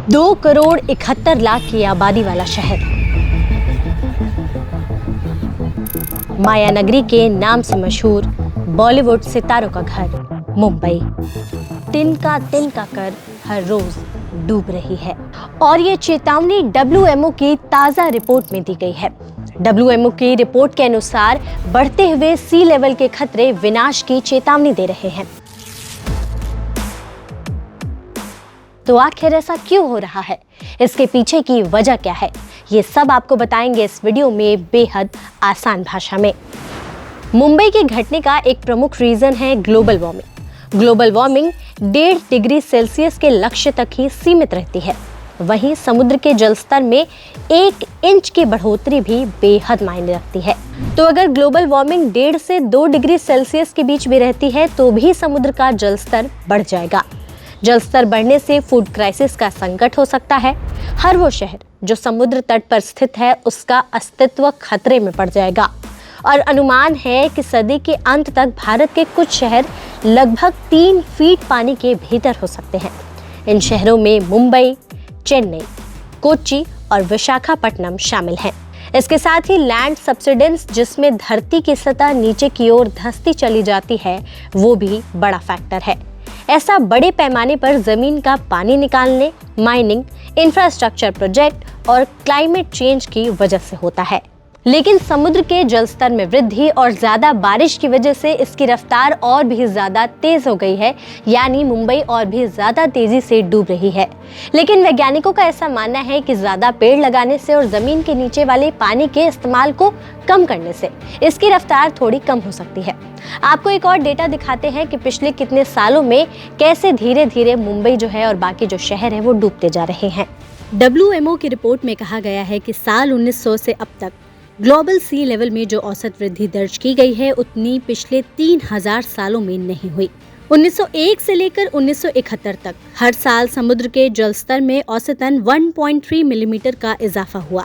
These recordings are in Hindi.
2,71,00,000 की आबादी वाला शहर, मायानगरी के नाम से मशहूर बॉलीवुड सितारों का घर मुंबई तिनका तिनका कर हर रोज डूब रही है। और ये चेतावनी WMO की ताजा रिपोर्ट में दी गई है। WMO की रिपोर्ट के अनुसार बढ़ते हुए सी लेवल के खतरे विनाश की चेतावनी दे रहे हैं। तो आखिर ऐसा क्यों हो रहा है, इसके पीछे की वजह क्या है, ये सब आपको बताएंगे इस वीडियो में बेहद आसान भाषा में। मुंबई के घटने का एक प्रमुख रीजन है global warming. Global warming 1.5 degree Celsius के लक्ष्य तक ही सीमित रहती है। वहीं समुद्र के जलस्तर में 1 इंच की बढ़ोतरी भी बेहद मायने रखती है। तो अगर ग्लोबल वार्मिंग 1.5 से 2 डिग्री सेल्सियस के बीच भी रहती है तो भी समुद्र का जलस्तर बढ़ जाएगा। जलस्तर बढ़ने से फूड क्राइसिस का संकट हो सकता है। हर वो शहर जो समुद्र तट पर स्थित है उसका अस्तित्व खतरे में पड़ जाएगा। और अनुमान है कि सदी के अंत तक भारत के कुछ शहर लगभग 3 फीट पानी के भीतर हो सकते हैं। इन शहरों में मुंबई, चेन्नई, कोच्चि और विशाखापट्टनम शामिल हैं। इसके साथ ही लैंड सब्सिडेंस, जिसमें धरती की सतह नीचे की ओर धंसती चली जाती है, वो भी बड़ा फैक्टर है। ऐसा बड़े पैमाने पर जमीन का पानी निकालने, माइनिंग, इंफ्रास्ट्रक्चर प्रोजेक्ट और क्लाइमेट चेंज की वजह से होता है। लेकिन समुद्र के जलस्तर में वृद्धि और ज्यादा बारिश की वजह से इसकी रफ्तार और भी ज्यादा तेज हो गई है, यानी मुंबई और भी ज्यादा तेजी से डूब रही है। लेकिन वैज्ञानिकों का ऐसा मानना है कि ज्यादा पेड़ लगाने से और जमीन के नीचे वाले पानी के इस्तेमाल को कम करने से इसकी रफ्तार थोड़ी कम हो सकती है। आपको एक और डेटा दिखाते हैं कि पिछले कितने सालों में कैसे धीरे धीरे मुंबई जो है और बाकी जो शहर है वो डूबते जा रहे हैं। WMO की रिपोर्ट में कहा गया है कि साल 1900 से अब तक ग्लोबल सी लेवल में जो औसत वृद्धि दर्ज की गई है उतनी पिछले 3000 सालों में नहीं हुई। 1901 से लेकर 1971 तक हर साल समुद्र के जलस्तर में औसतन 1.3 मिलीमीटर का इजाफा हुआ।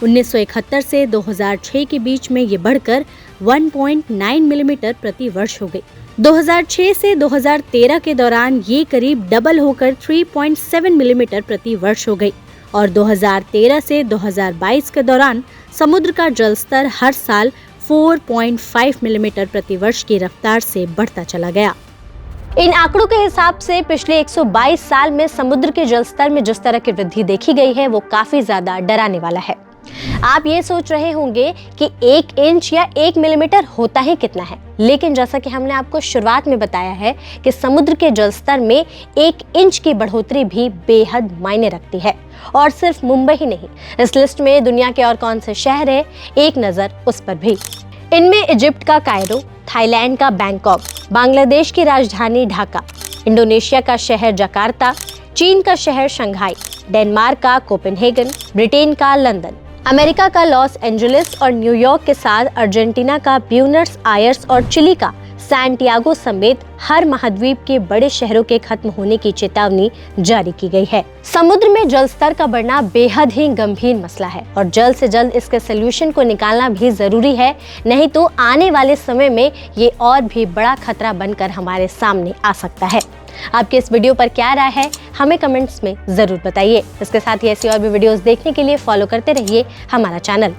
1971 से 2006 के बीच में ये बढ़कर 1.9 मिलीमीटर प्रति वर्ष हो गई। 2006 से 2013 के दौरान ये करीब डबल होकर 3.7 मिलीमीटर प्रति वर्ष हो गई। और 2013 से 2022 के दौरान समुद्र का जलस्तर हर साल 4.5 मिलीमीटर प्रति वर्ष की रफ्तार से बढ़ता चला गया। इन आंकड़ों के हिसाब से पिछले 122 साल में समुद्र के जलस्तर में जिस तरह की वृद्धि देखी गई है वो काफी ज्यादा डराने वाला है। आप ये सोच रहे होंगे कि 1 इंच या 1 मिलीमीटर होता ही कितना है, लेकिन जैसा कि हमने आपको शुरुआत में बताया है कि समुद्र के जलस्तर में 1 इंच की बढ़ोतरी भी बेहद मायने रखती है। और सिर्फ मुंबई ही नहीं, इस लिस्ट में दुनिया के और कौन से शहर है, एक नजर उस पर भी। इनमें इजिप्ट का कायरो, थाईलैंड का बैंकॉक, बांग्लादेश की राजधानी ढाका, इंडोनेशिया का शहर जकार्ता, चीन का शहर शंघाई, डेनमार्क का कोपेनहेगन, ब्रिटेन का लंदन, अमेरिका का लॉस एंजलिस और न्यूयॉर्क के साथ अर्जेंटीना का ब्यूनस आयर्स और चिली का सैंटियागो समेत हर महाद्वीप के बड़े शहरों के खत्म होने की चेतावनी जारी की गई है। समुद्र में जलस्तर का बढ़ना बेहद ही गंभीर मसला है और जल्द से जल्द इसके सलूशन को निकालना भी जरूरी है, नहीं तो आने वाले समय में ये और भी बड़ा खतरा बनकर हमारे सामने आ सकता है। आपके इस वीडियो पर क्या राय है, हमें कमेंट्स में जरूर बताइए। इसके साथ ही ऐसी और भी वीडियोस देखने के लिए फॉलो करते रहिए हमारा चैनल।